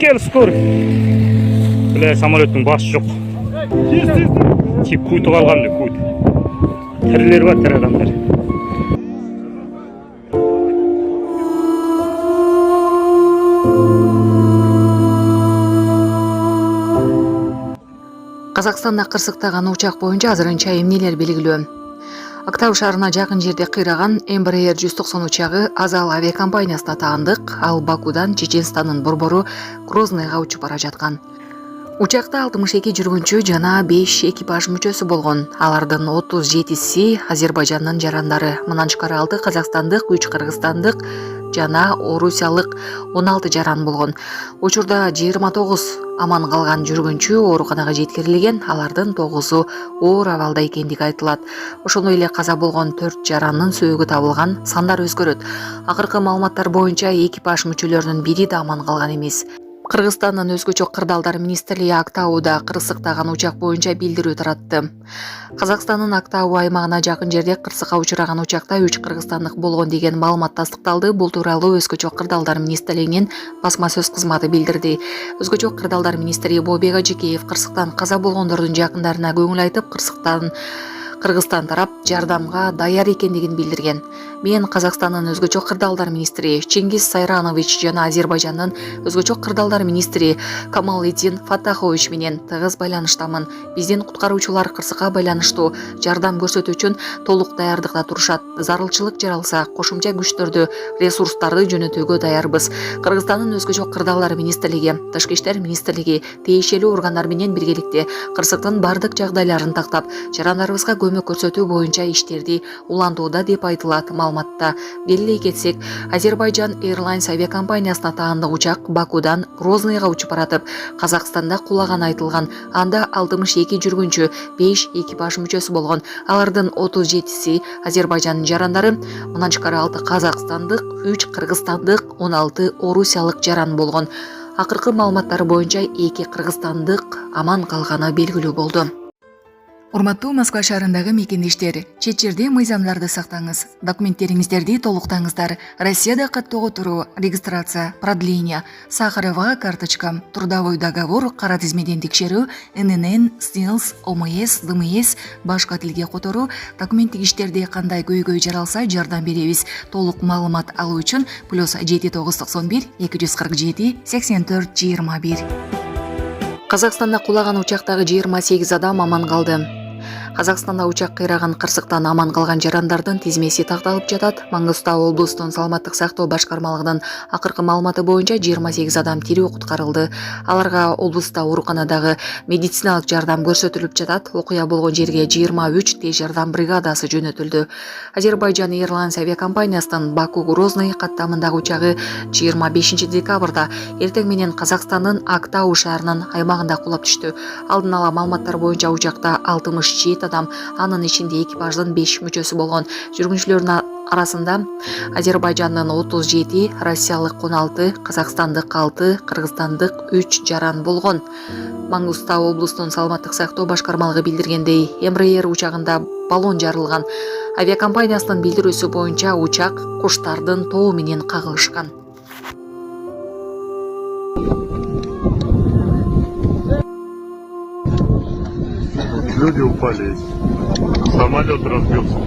Кел, скорый. Бля, самолеттің басы жоқ. Тек куйты қалған, куйт. Тірілер бар, тірі адамдар. Қазақстанда қырсықтаған учақ бойынша азырынча эмнелер белгилүү. Актау шаарына жакын жерде кыйраган Embraer 190 учагы Азал авиакомпаниясына таандык, ал Бакудан Чеченстандын борбору Грозныйга учуп бара жаткан. Учакта 62 жүргүнчү жана 5 экипаж мүчөсү болгон. Алардын 37си Азербайжандын жарандары. Мындан тышкары 6 казакстандык, 3 кыргызстандык жана орусиялык 16 жаран болгон. Учурда 29 аман калган жүргүнчү ооруканага жеткирилген, алардын 9-у оор абалда экендиги айтылат. Ошондой эле каза болгон 4 жарандын сөөгү табылган, сандар өзгөрөт. Акыркы маалыматтар боюнча экипаж мүчөлөрүнүн бири да аман калган эмес. Кыргызстандын өзгөчө кырдаалдар министрлиги Актауда кырсыктаган учак боюнча билдирүү таратты. Казакстандын Актау аймагына жакын жерде кырсыкка учураган учакта 3 кыргызстандык болгон деген маалымат тастыкталды. Бул тууралуу өзгөчө кырдаалдар министрлигинин басма сөз кызматы билдирди. Өзгөчө кырдаалдар министри Бообек Ажикеев кырсыктан каза болгондордун жакындарына көңүл айтып, Кыргызстан тарап жардамга даяр экендигин билдирген. Мен Казакстандын өзгөчө кырдаалдар министри Чингиз Сайранович жана Азербайжандын өзгөчө кырдаалдар министри Камалиддин Фаттахович менен тыгыз байланыштамын. Биздин куткаруучулар кырсыкка байланыштуу жардам көрсөтүү үчүн толук даярдыкта турушат. Зарылчылык жаралса, кошумча күчтөрдү, ресурстарды жөнөтүүгө даярбыз. Кыргызстандын өзгөчө кырдаалдар министрлиги, Тышкы иштер министрлиги тиешелүү органдар менен биргеликте кырсыктын бардык жагдайларын тактап, жарандарыбызга көмөк көрсөтүү боюнча иштерди улантууда деп айтылат маалыматта. Белгилей кетсек, Азербайжан Airlines авиакомпаниясына таандык учак Бакудан Грозныйга учуп баратып, Казакстанда кулаган айтылган. Анда 62 жүргүнчү, 5 экипаж мүчөсү болгон. Алардын 37си Азербайжандын жарандары, мындан тышкары 6 казакстандык, 3 кыргызстандык, 16 орусиялык жаран болгон. Акыркы маалыматтар боюнча 2 кыргызстандык аман калганы белгилүү болду. Урматтуу Москва шаарындагы мекендештер, чет жерде мыйзамдарды сактаңыз, документтериңиздерди толуктаңыздар. Россияда каттоого туруу, регистрация, продление, Сахарова карточка, трудовой договор, кара тизмеден текшерүү, ННН, СНИЛС, ОМС, ДМС, башка тилге которуу, документтик иштерде кандай көйгөй жаралса жардам беребиз. Толук маалымат алуу үчүн +7991 247 84 21. Казакстанда кулаган учактагы 28 адам аман калды. Казакстанда учак кыйраган кырсыктан аман калган жарандардын тизмеси такталып жатат. Маңгыстау облустун саламаттык сактоо башкармалыгынын акыркы маалыматы боюнча 28 адам тирүү куткарылды. Аларга облуста ооруканадагы медициналык жардам көрсөтүлүп жатат. Окуя болгон жерге 23 тез жардам бригадасы жөнөтүлдү. Азербайжан Airlines авиакомпаниясынын Баку-Грозный каттамындагы учагы 25 декабрда эртең менен Казакстандын Актау шаарынын аймагында кулап түштү. Алдын ала маалыматтар боюнча учакта 67 адам, анын ичинде экипаждын 5 мүчөсү болгон. Жүргүнчүлөрдүн арасында Азербайжандын 37, Россиялык 16, Казакстандык 6, Кыргызстандык 3 жаран болгон. Маңгыстау облустунун саламаттык сактоо башкармалыгы билдиргендей, Embraer учагында баллон жарылган. Авиакомпаниясынын билдирүүсү боюнча учак куштардын тобу менен кагылышкан. Люди упали. Самолет разбился.